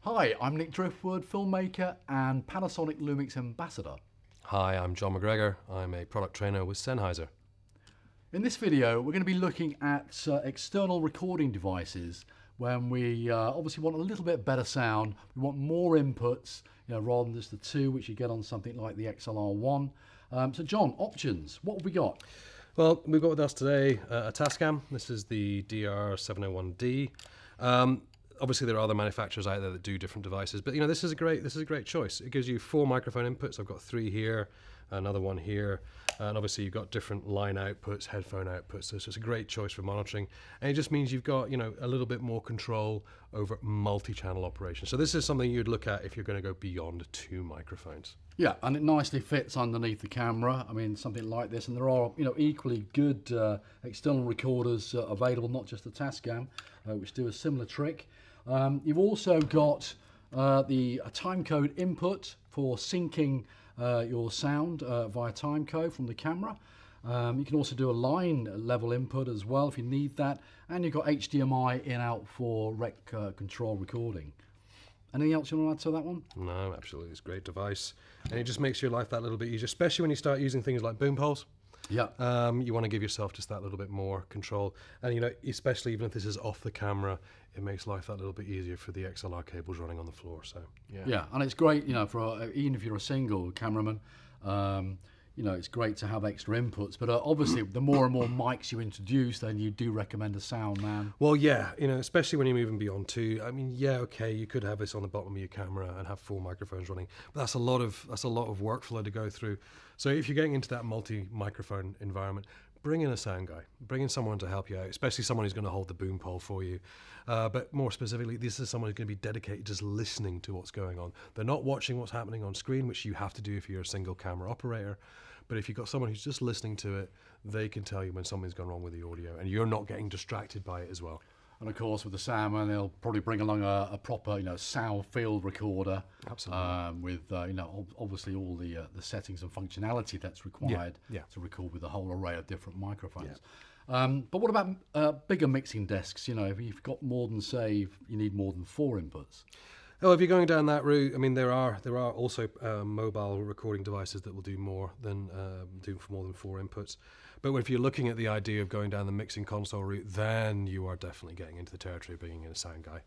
Hi, I'm Nick Driftwood, filmmaker and Panasonic Lumix Ambassador. Hi, I'm John McGregor. I'm a product trainer with Sennheiser. In this video, we're going to be looking at external recording devices when we obviously want a little bit better sound. We want more inputs, rather than just the two, which you get on something like the XLR1. So John, options, what have we got? Well, we've got with us today a Tascam. This is the DR701D. Obviously, there are other manufacturers out there that do different devices, but this is a great choice. It gives you 4 microphone inputs. I've got 3 here, another one here, and obviously you've got different line outputs, headphone outputs. So it's just a great choice for monitoring, and it just means you've got a little bit more control over multi-channel operation. So this is something you'd look at if you're going to go beyond 2 microphones. Yeah, and it nicely fits underneath the camera. I mean, something like this, and there are equally good external recorders available, not just the Tascam, which do a similar trick. You've also got the timecode input for syncing your sound via timecode from the camera. You can also do a line level input as well if you need that, and you've got HDMI in out for rec control recording. Anything else you want to add to that one? No, absolutely. It's a great device, and it just makes your life that little bit easier, especially when you start using things like boom poles. Yeah. You want to give yourself just that little bit more control, and especially even if this is off the camera, it makes life that little bit easier for the XLR cables running on the floor. So yeah, and it's great, for even if you're a single cameraman, it's great to have extra inputs. But obviously, the more and more mics you introduce, then you do recommend a sound man. Well, yeah, especially when you're moving beyond 2. I mean, yeah, okay, you could have this on the bottom of your camera and have 4 microphones running, but that's a lot of workflow to go through. So if you're getting into that multi-microphone environment, bring in a sound guy, bring in someone to help you out, especially someone who's going to hold the boom pole for you. But more specifically, this is someone who's going to be dedicated just listening to what's going on. They're not watching what's happening on screen, which you have to do if you're a single camera operator. But if you've got someone who's just listening to it, they can tell you when something's gone wrong with the audio, and you're not getting distracted by it as well. And of course, with the sound man, they'll probably bring along a proper, sound field recorder. Absolutely. With obviously all the settings and functionality that's required to record with a whole array of different microphones. Yeah. But what about bigger mixing desks? If you've got more than, say, you need more than 4 inputs. Oh, if you're going down that route, I mean, there are also mobile recording devices that will do more than 4 inputs. But if you're looking at the idea of going down the mixing console route, then you are definitely getting into the territory of bringing in a sound guy.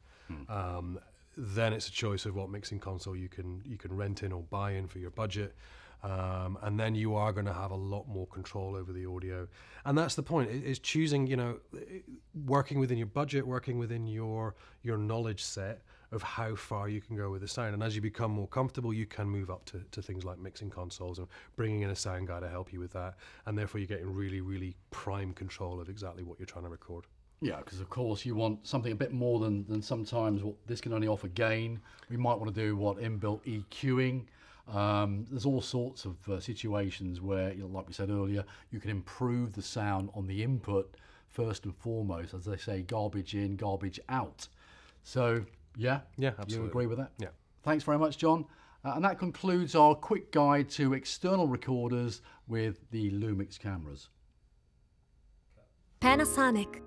Then it's a choice of what mixing console you can rent in or buy in for your budget. And then you are going to have a lot more control over the audio, and that's the point. Is choosing, working within your budget, working within your knowledge set of how far you can go with the sound. And as you become more comfortable, you can move up to things like mixing consoles and bringing in a sound guy to help you with that. And therefore, you're getting really, really prime control of exactly what you're trying to record. Yeah, because of course you want something a bit more than sometimes what this can only offer gain. We might want to do inbuilt EQing. There's all sorts of situations where, like we said earlier, you can improve the sound on the input first and foremost, as they say, garbage in, garbage out. So yeah, absolutely. You agree with that? Yeah. Thanks very much, John. And that concludes our quick guide to external recorders with the Lumix cameras. Panasonic.